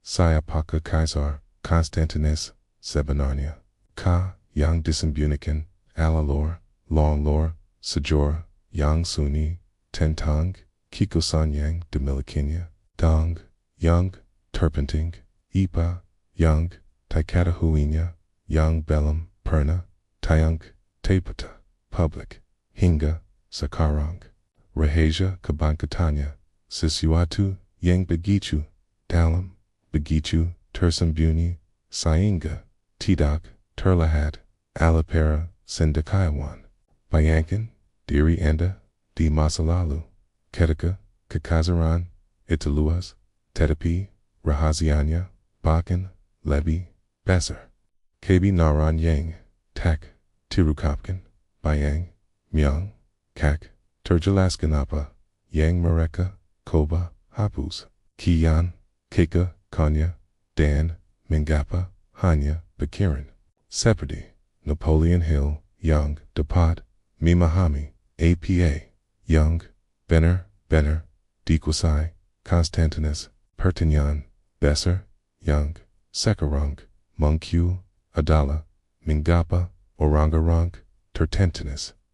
Apakah Kaisar Konstantinus sebenarnya. Yang disembunyikan, Lor, Lor, sejarah, yang sunyi, tentang, kekuatan yang dimilikinya, yang terpenting, yang diketahuinya, yang belum pernah tayang, publik, hingga sekarang. Rahasia kebanyakannya, sesuatu yang begitu dalam, begitu tersembunyi, sehingga tidak terlihat alapera sendirian. Bayangkan diri Anda di masa lalu, ketika kekaisaran itu luas, tetapi rahasianya bahkan lebih besar. Kebenaran yang tak diungkapkan, yang terjelaskan apa yang mereka coba hapus. Kian, kekuatannya, dan mengapa hanya pikiran. Seperti Napoleon Hill yang dapat memahami apa yang benar-benar dikuasai Konstantinus. Pertanyaan besar yang sekarang muncul adalah mengapa orang-orang tertentu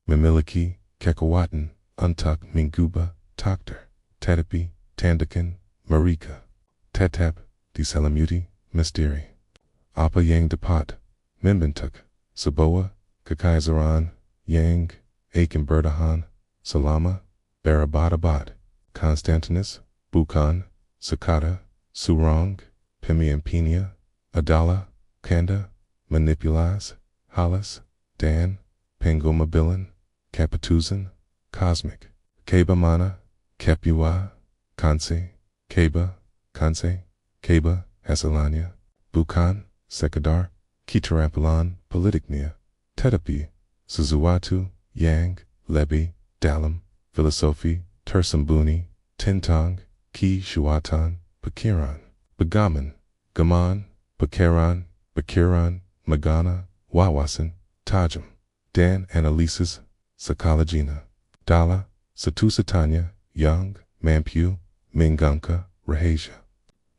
memiliki kekuatan untuk mengubah takdir, tetapi tindakan mereka tetap diselimuti misteri. Apa yang dapat membentuk sebuah kekaisaran yang akan bertahan selama berabad-abad? Konstantinus bukan sekadar seorang pemimpinnya adalah karena manipulasi halus dan pengambilan keputusan kosmik. Bagaimana hasilnya bukan sekadar keterampilan politiknya, tetapi sesuatu yang lebih dalam, filosofi tersembunyi tentang kekuatan pikiran. Bagaimana pikiran menggunakan wawasan tajam dan analisis psikologinya adalah satu-satunya yang mampu mengungkap rahasia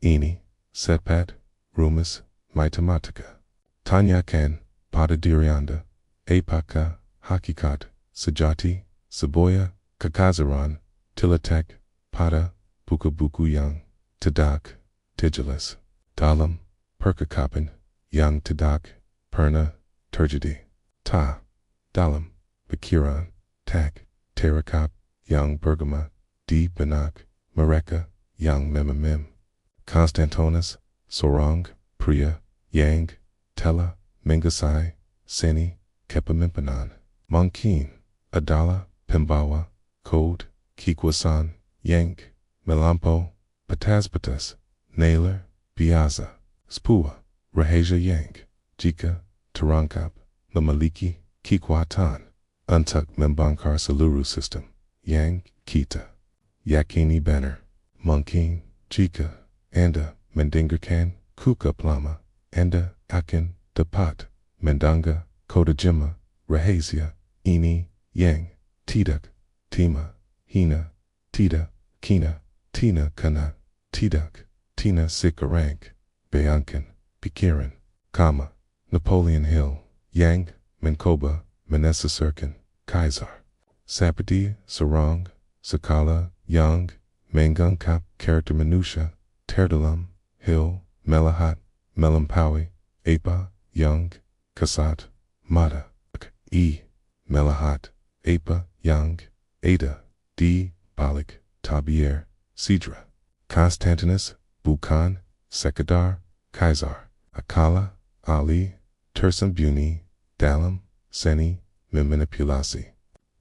ini. Sepat rumus matematika. Tanyakan pada diri Anda, apakah hakikat sejati sebuah kekaisaran terletak pada buku-buku yang tidak dijelas dalam percakapan yang tidak pernah terjadi, dalam pikiran tak terekam yang bergema di benak mereka yang memahami. Konstantinus seorang pria yang telah menguasai seni kepemimpinan. Mungkin adalah pembawa kode kekuasaan yang melampaui batas-batas nalar biasa. Sebuah rahasia yang jika terungkap memiliki kekuatan untuk membongkar seluruh sistem yang kita yakini benar. Mungkin jika Anda mendengarkan kuka lama, Anda akan dapat mendengar kode jema rahasia ini yang tidak tidak kena, tidak sekarang. Bayangkan pikiran Napoleon Hill yang mencoba menyesatkan Kaisar. Seperti seorang skala yang mengungkap karakter manusia terdalam. Hill melihat melampaui apa yang kasat mata. Melihat apa yang ada di balik tabir sejarah. Konstantinus bukan sekadar Kaisar, akala ahli tersembunyi dalam seni memanipulasi.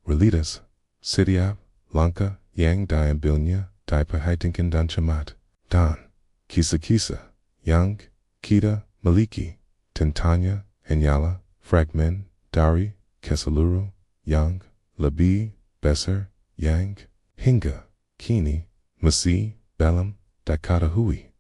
Realitas setiap langkah yang diambilnya diperhatikan dan cermat, dan kisah-kisah yang kita miliki tentangnya hanyalah fragmen dari keseluruhan yang lebih besar yang hingga kini masih belum diketahui.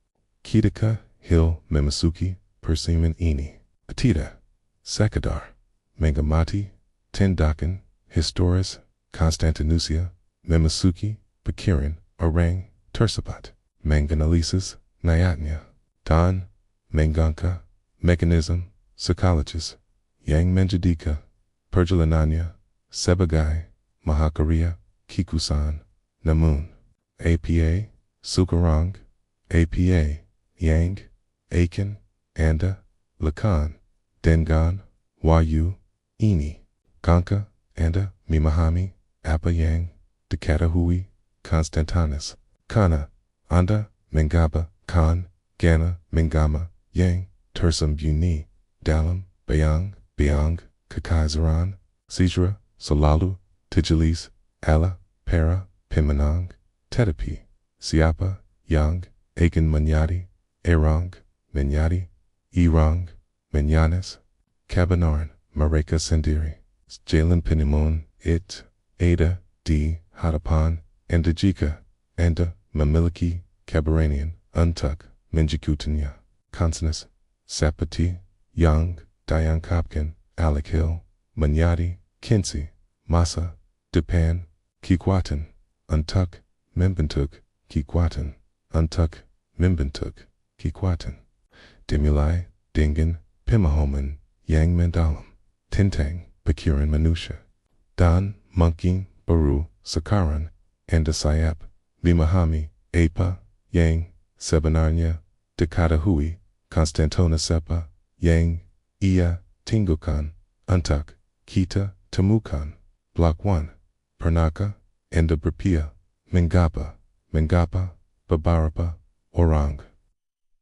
Ketika Hill memasuki persiapan ini, tidak sekadar mengamati tindakan historis Konstantinusia, memasuki pikiran orang tersebut, menganalisis niatnya, Don, Menganka, mechanism, psychologist, Yang Menjadika, perjalannya, sebagai, Mahakaria, Kikusan, Namun, APA, Sukarang, APA, Yang, Akan, Anda, Lakan, Dengan, Wayu, Ini, Kanka, Anda, Mimahami, Apa Yang, Dekatahui, Konstantinus, Kana, Anda, Mengaba, Kan, Gana, Mengama, Yang, tersembunyi, dalam, Bayang, Kekaisaran, Sejarah, Selalu, Tijelis, Allah, Para, Pemenang, Tetapi, Siapa, Yang, Akan Menjadi, Erang, Menjadi, Irang, Menyanes, Kebenaran, Mereka Sendiri, Jalan Penimun, Ada, di Hadapan, Anda jika, Anda, memiliki, keberanian, untuk, menjikutannya, Konstantinus, seperti, Yang, Diungkapkan, Hill, menjadi, kinsi, masa, depan, kekuatan, untuk, membentuk, kekuatan, untuk, membentuk, kekuatan, dimulai, dengan, pemahaman, yang mendalam, tentang, pikiran manusia, dan, mungkin, baru, sekarang, Anda siap, memahami, apa, yang, sebenarnya, diketahui, Konstantinus apa, yang, ia, tinggalkan, untuk, kita, temukan, Blok 1, pernahkah, Anda berpikir, mengapa, beberapa, orang,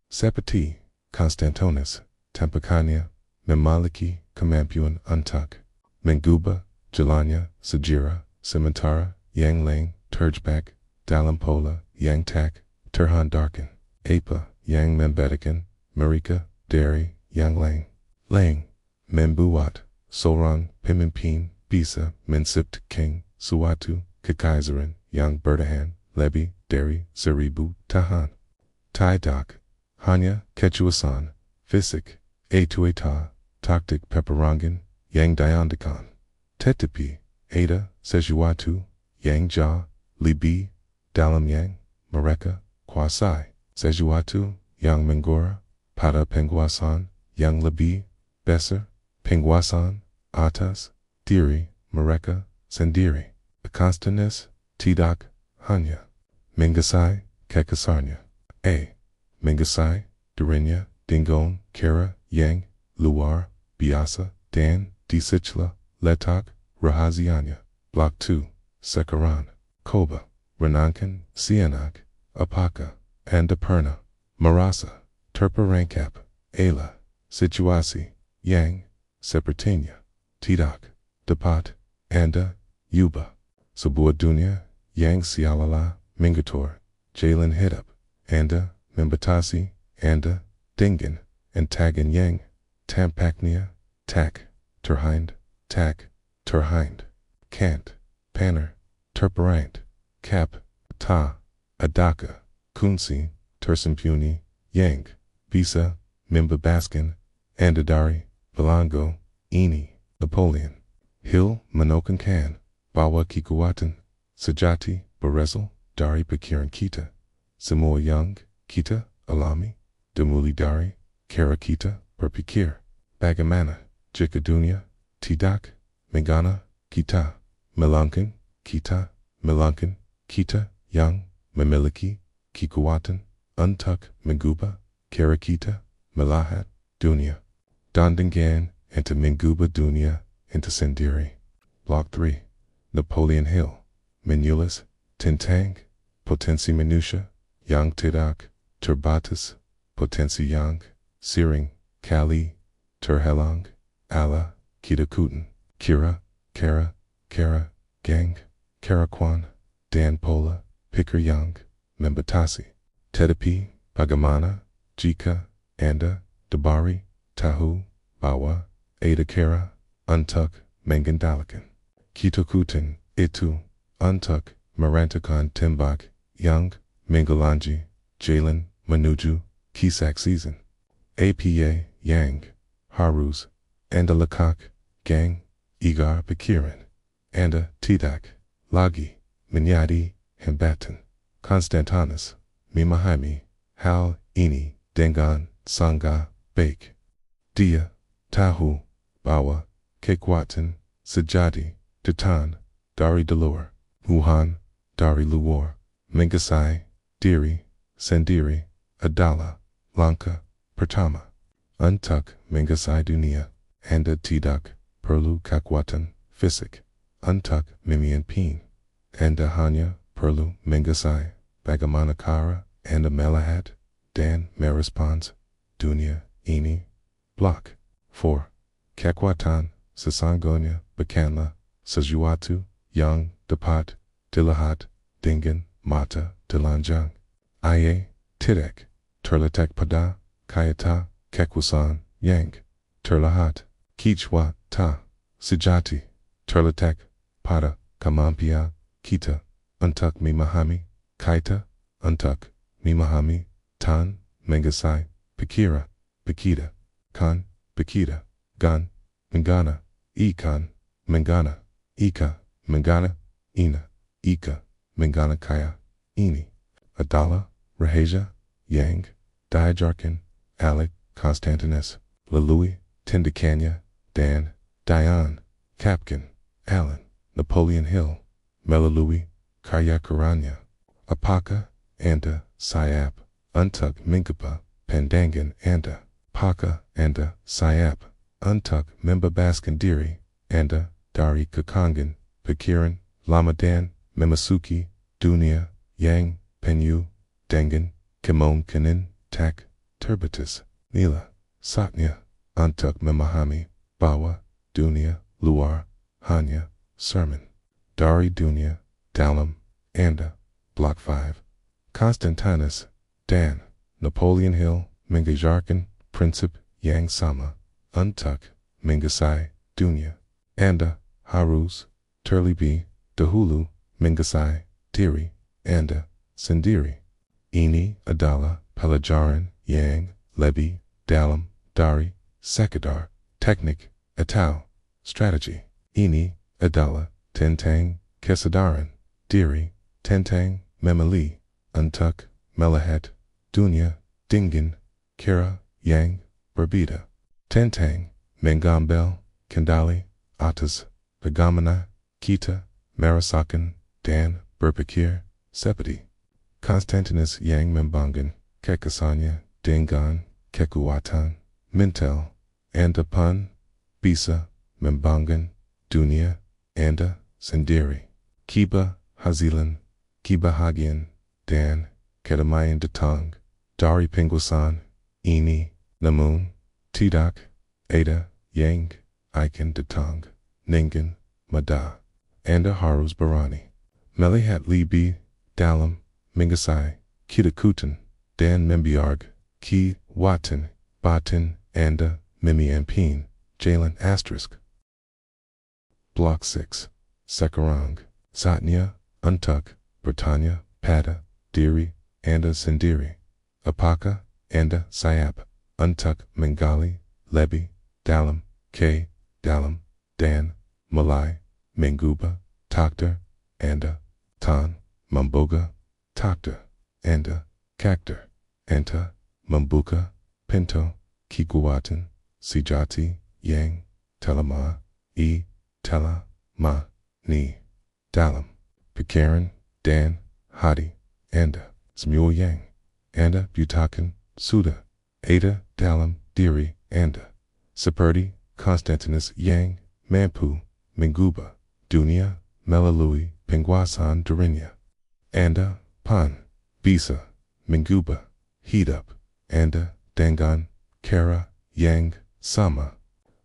seperti, Konstantinus, tampakannya, memiliki, kemampuan untuk, mengubah, jalannya, sejarah, sementara, yang lain, terjebak, dalam pola, yang tak, terhindarkan, apa, yang membedakan, mereka, dari, yang lain, membuat, seorang, pemimpin, bisa, menciptakan, suatu, kekaisaran, yang bertahan, lebih, dari, 1000 tahun. Tidak, hanya, kekuasaan, fisik, eta, taktik peperangan, yang diandalkan. Tetapi, ada, sesuatu, yang jauh, lebih, dalam yang, mereka, kuasai, sesuatu, yang menggora, pada penguasaan, yang lebih, besar, penguasaan, atas, diri, mereka, sendiri. Konstantinus, tidak, hanya, menguasai, kekaisarannya. Menguasai, dirinya, dengan, cara, yang, luar, biasa, dan, disitulah, letak, rahasianya. Blok 2, sekarang, coba, renangkan, sianak, apakah, Anda pernah, merasa, terperangkap, situasi, yang, sepertinya, tidak, dapat, Anda, ubah, sebuah dunia, yang seolah-olah, mengatur, jalan hidup, Anda, membatasi, Anda, dengan, entagan yang, tampaknya, terhind, can't, panner, terperangt, cap, adaka, kunci, tersembunyi, yang, bisa, membebaskan, Anda dari, Belango, ini, Napoleon Hill menekankan bahwa kekuatan sejati berasal dari pikiran kita. Semua yang kita alami dimulai dari cara kita berpikir. Bagaimana jika dunia tidak mengana kita, melainkan kita yang memiliki kekuatan untuk mengubah cara kita melihat dunia. Dan dengan untuk mengubah dunia itu sendiri. Blok 3, Napoleon Hill menulis tentang potensi manusia yang tidak terbatas, potensi yang sering kali terhalang ala ketakutan, kera, gang, kerakuan, dan pola pikir yang membatasi. Tetapi bagaimana jika Anda diberi tahu bahwa ada cara untuk mengendalikan ketakutan itu untuk merantakan tembak yang menghalangi jalan menuju kesaksian. Apa yang harus Anda lakukan, gang, igar pikiran, Anda tidak lagi menjadi hambatan. Konstantinus memahami hal ini dengan, sangga, bake. Dia, tahu, bawa, kekuatan, sejati, tentang, dari luar. Wuhan, dari luar. Mengasai, diri, sendiri, adalah, langkah, pertama. Untuk mengasai dunia, Anda tidak perlu kekuatan fisik. Untuk memimpin, Anda hanya perlu mengasai bagaimana cara Anda melihat dan merespons dunia ini. Block 4. Kekuatan sesungguhnya bukanlah sesuatu yang dapat dilihat dengan mata telanjang. Ia tidak terletak pada kata kekuasaan yang terlihat. Kekuatan sejati terletak pada kemampuan kita untuk memahami kata, untuk memahami dan mengasai pikiran kita, kan kita, gan, mengana, ikan, mengana, ika, mengana, ina, ika, mengana kaya, ini, adalah rahasia yang diajarkan oleh Konstantinus, melalui tindakannya dan diungkapkan oleh Napoleon Hill, melalui karya-karyanya. Apakah Anda siap untuk mengubah pandangan Anda? Apakah Anda siap untuk membebaskan diri Anda dari kekangan pikiran lama dan memasuki dunia yang penuh dengan kemungkinan tak terbatas? Inilah saatnya untuk memahami bahwa dunia luar hanya cermin dari dunia dalam Anda. Block 5. Konstantinus dan Napoleon Hill mengajarkan prinsip yang sama untuk menguasai dunia. Anda harus terlebih dahulu menguasai diri Anda sendiri. Ini adalah pelajaran yang lebih dalam dari sekadar teknik atau strategi. Ini adalah tentang kesadaran diri, tentang memilih untuk melihat dunia dengan cara yang berbeda, tentang mengambil kendali atas bagaimana kita merasakan dan berpikir seperti Konstantinus yang membangun kekuatannya dengan kekuatan mental. Anda pun bisa membangun dunia Anda sendiri. Kebahagiaan dan kedamaian datang dari penguasaan ini, namun tidak ada yang akan datang dengan mudah. Anda harus berani melihat lebih dalam, menguasai ketakutan dan membiarkan kekuatan batin Anda memimpin jalan asterisk. Block 6. Sekarang saatnya untuk bertanya pada diri Anda sendiri. Apakah Anda siap untuk menggali lebih dalam ke dalam dan mulai mengubah takdir Anda dan membuka takdir Anda? Karakter Anda membuka pintu kekuatan sejati yang telah ni dalam pikiran dan hati Anda. Semua yang Anda butuhkan sudah ada dalam diri Anda. Seperti Konstantinus yang mampu mengubah dunia melalui penguasaan dirinya. Anda pun bisa mengubah hidup Anda dengan cara yang sama.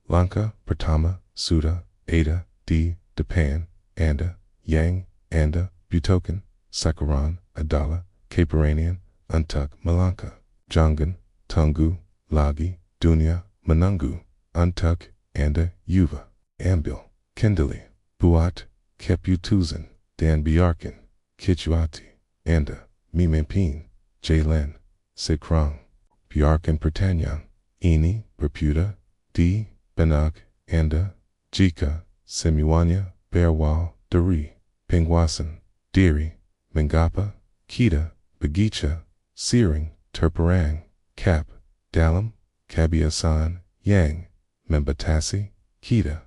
Langkah pertama sudah ada di depan Anda. Yang Anda butuhkan sekarang adalah keberanian untuk melangkah. Jangan tunggu lagi dunia menunggu untuk Anda ubah. Ambil kendali, buat keputusan, dan biarkan kekuatan Anda memimpin jalan sekarang. Biarkan pertanyaan ini berputar di benak Anda. Jika semuanya berawal dari penguasaan diri, mengapa kita begitu sering terperang Cap, Dalam, Kabiasan, Yang, Membatasi, Kita,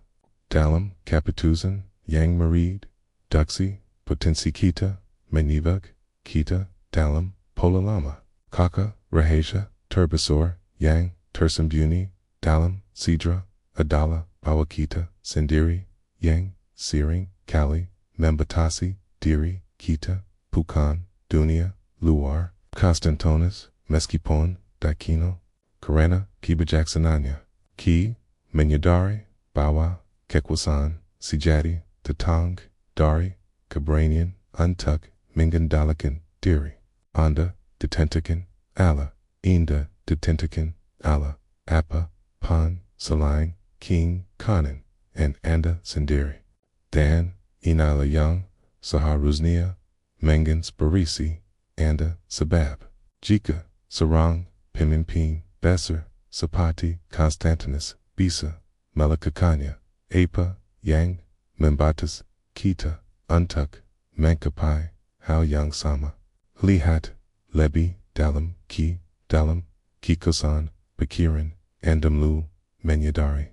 Dalam, Kapituzan, Yang Marid, Duxi, Potensi Kita, Menivag, Kita, Dalam, Polalama, Kaka, Rahasia, Turbasor, Yang, Tersembunyi, Dalam, Sidra, Adala, Bawakita, Sendiri, Yang, Siring, Kali, Membatasi, Diri, Kita, Pukan, Dunia, Luar, Konstantinus, Meskipon, Daikino, Karena, Kibajaksananya, Ki, Menyadari, Bawa, Kekuatan, Sejati, Tentang, Dari, Keberanian, Untuk, Mengandalkan, Diri, Anda, Detentikan, Allah, Inda, Detentikan, Allah, Apa, Pan, Salain, King, Kanan, and Anda Sendiri. Dan, Inala Young, Saharuznia, Mengan Sparisi, Anda, Sabab, Jika, Sarang, Pemimpin, Besser, Sapati, Konstantinus, Bisa, Melakakanya, Apa, Yang, Membatas, Kita, Untuk, Mankapai, Hao Yang Sama, Lihat, Lebi, Dalam, Ki, Dalam, Kikosan, Pikiran, Andamlu, Menyadari,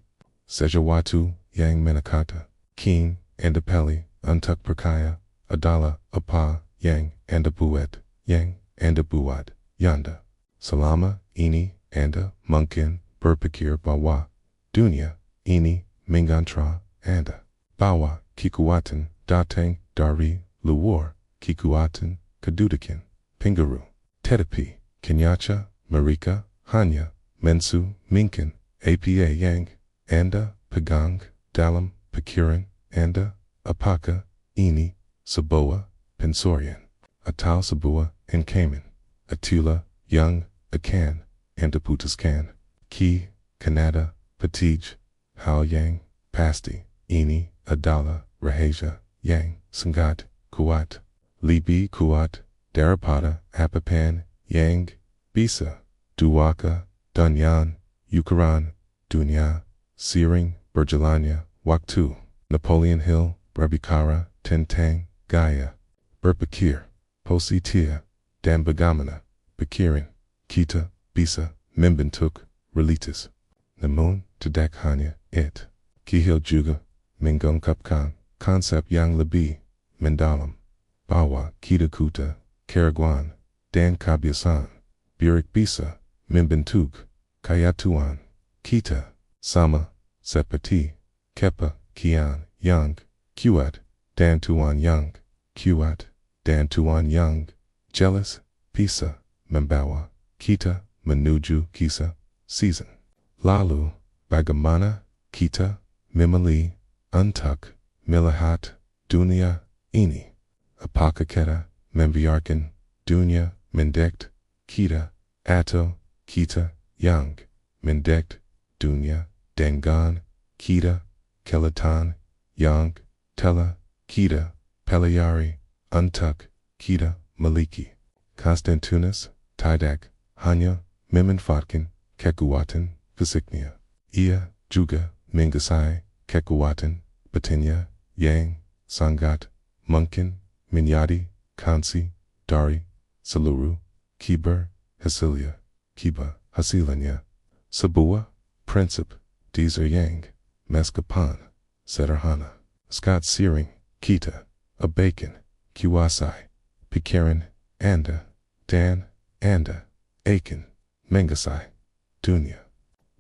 Sejawatu, Yang Menakata, King, Andapeli, Untuk Perkaya, Adala, Apa, Yang, Andabuet, Yang, Andabuat, Yanda, Salama, Ini, Anda, Munkin, Berpikir Bawa, Dunia, Ini, Mingantra, Anda, Bawa, Kekuatan, Datang, Dari, Luar, Kekuatan, Kedudukan, Pingaru, Tetapi, Kenyacha, Marika, Hanya, Mensu, Minkin, Apa Yang, Anda, Pegang, Dalam, Pikiran, Anda, Apakah, Ini, Saboa, Pensorian, Atal Sabua, and Cayman, Atula, Young, Akan, Andaputaskan, Ki, Kanada, Patij, Hao Yang, Pasti, Ini, Adala, Rahasia, Yang, Sangat, Kuat, Libi Kuat, Darapada, Apapan, Yang, Bisa, Duwaka, Dunyan, Yukaran, Dunya, Siring, Berjalannya, Waktu, Napoleon Hill, Brabikara, Tentang, Gaya, Berpikir, Positia, Dan Bagaimana, Pikiran, Kita, Bisa, Membentuk, Relitas, Namun, Tadakhanya, It, Kihil Juga, Mengungkapkan, Konsep Yang Lebih, Mendalam, Bawa, Kita Kuta, Karaguan, Dan Kabiasan, Burik Bisa, Membentuk, Kayatuan, Kita, Sama, Sepati, Kepa, Kian, Yang, Kuat, Dan Tuan Yang, Kuat, Dan Tuan Yang, Jealous, Pisa, Membawa, Kita, Menuju Kisa, Season, Lalu, Bagaimana, Kita, Mimali, Untuk, Milahat, Dunia, Ini, Apakah Keta, Membiarkan, Dunia, Mendekt, Kita, Ato, Kita, Yang, Mendekt, Dunia, Dengan, Kita, Kelatan, Yang, Tela, Kita, Pelayari, Untuk, Kita, Maliki, Konstantinus, Tidak, Hanya, Memanfaatkan, Kekuatan, Fisiknya, Ia, Juga, Mengasai, Kekuatan, Batinnya, Yang, Sangat, Mungkin, Minyadi, Kansi, Dari, Saluru, Kiber, Hasilia, Kiba, Hasilanya, Sabua, Princip, Deezer Yang, Meskapan, Sederhana, Scott Searing, Kita, a Bacon, Kuasai, Pikiran, Anda, Dan, Anda, Akin, Mengasai, Dunia,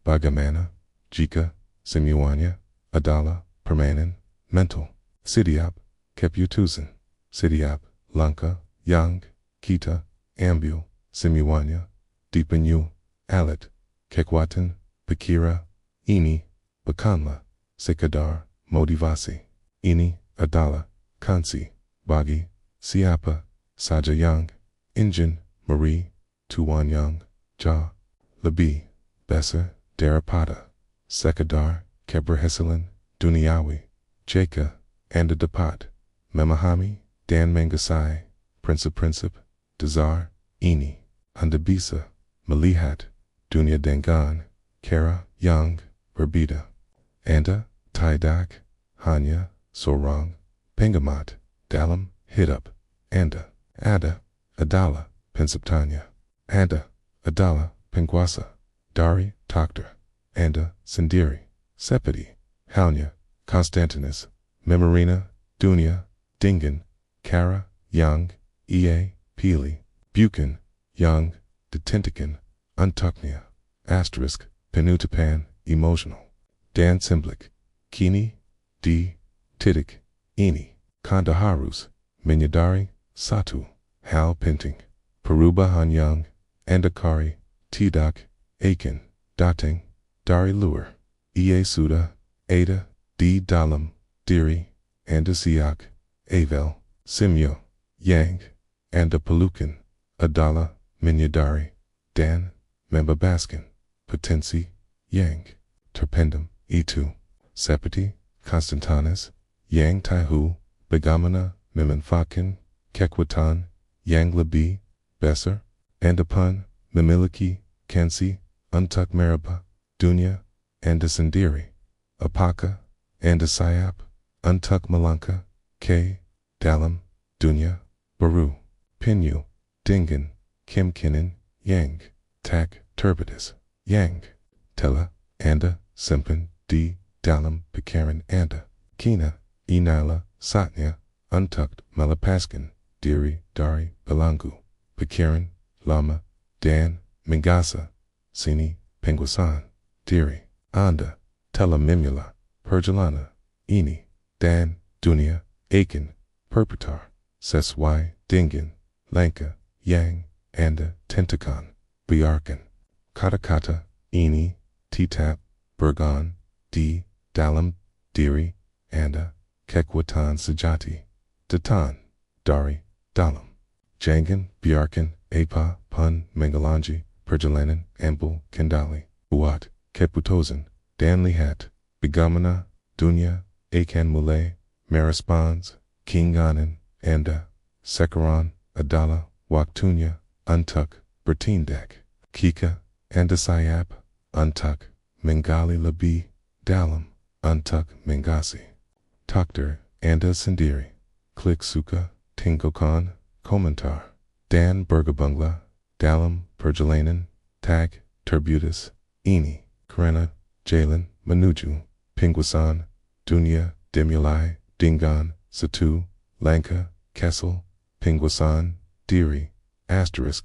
Bagaimana, Jika, Semuanya, Adala, Permanen, Mental, Sidiap, Keputusan, Sidiap, Lanka, Yang, Kita, Ambu, Semuanya, Dipanyu, Alit, Kekuatan, Pikira, Ini, Bakanla, Sekadar, Motivasi, Ini, Adala, Kansi, Bagi, Siapa, Saja Yang, Injin, Marie, Tuan Yang, Ja, Labi, Besser, Darapada, Sekadar, Keberhasilan, Duniawi, Jaka, Anda Dapat, Memahami, Dan Mangasai, Princip, Dazar, Ini, Andabisa, Malihat, Dunia Dengan, Kara, Yang, Berbida, Anda, Tidak, Hanya, Sorang, Pengamat, Dalam, Hidup, Anda, Ada, Adala, Pensiptanya, Anda, Adala, Penguasa, Dari, Tokter, Anda, Sendiri, Sepidi, Halnya, Konstantinus, Memorina, Dunia, Dingen, Kara, Young, Ea, Pili, Buchan, Young, Detentican, Untuknia, Asterisk, Penutapan, Emotional, Dan Simblick, Kini, D, Tidik, Eni, Kandaharus, Minyadari, Satu, Hal Pinting, Paruba Han Young, Andakari, Tidak, Aiken, Dating, Dari Luar, Ea Suda, Ada, D Dalam, Diri, Andasiak, Avel, Simyo, Yang, Andapalukan, Adala, Minyadari, Dan, Memba Baskin, Potensi, Yang, Terpendum, E2, Sepeti, Konstantinus, Yang Taihu, Bagaimana, Mimenfakin, Kekuatan, Yang Lebih, Besser, Andapun, Memiliki, Kensi, Untuk Meraba, Dunia, Anda Sendiri, Apakah, Anda Sayap, Untuk Malanka, K, Dalam, Dunia, Baru, Pinu, Dingen, Kimkinin, Yang, Tak, Turbitus, Yang, Tela, Anda, Simpan, D, Dalam, Pikiran, Anda, Kina, Inala, Satnya, Untucked, Malapaskin, Diri, Dari, Belangu, Pikiran, Lama, Dan, Mingasa, Sini, Penguasan, Diri, Anda, Tela Mimula, Perjalana, Ini, Dan, Dunia, Aiken, Perpetar, Seswai, Dingen, Lanka, Yang, Anda, Tentakan, Biarkan, Katakata, Ini, Titap, Bergan, D, Dalam, Diri, Anda, Kekuatan Sejati, Datan, Dari, Dalam, Jangan, Biarkan, Apa, Pun, Mengalanji, Perjalanan, Ambu, Kendali, Kuat, Keputosan, Dan Lihat, Bagaimana, Dunia, Akan Mulai, Maraspans, Kinganan, Anda, Sekaran, Adala, Waktunya, Untuk, Bertindak, Kika, Anda Sayap, Untuk, Mengali Labi, Dalam, Untuk, Mengasi, Tokter, Anda Sendiri, Klik Suka, Tingokan, Komentar, Dan Bergabungla, Dalam, Perjalanan, Tag, Turbutus, Ini, Karena, Jalen, Manuju, Pinguasan, Dunia, Dimulai, Dingan, Satu, Lanka, Kessel, Pinguasan, Diri, Asterisk,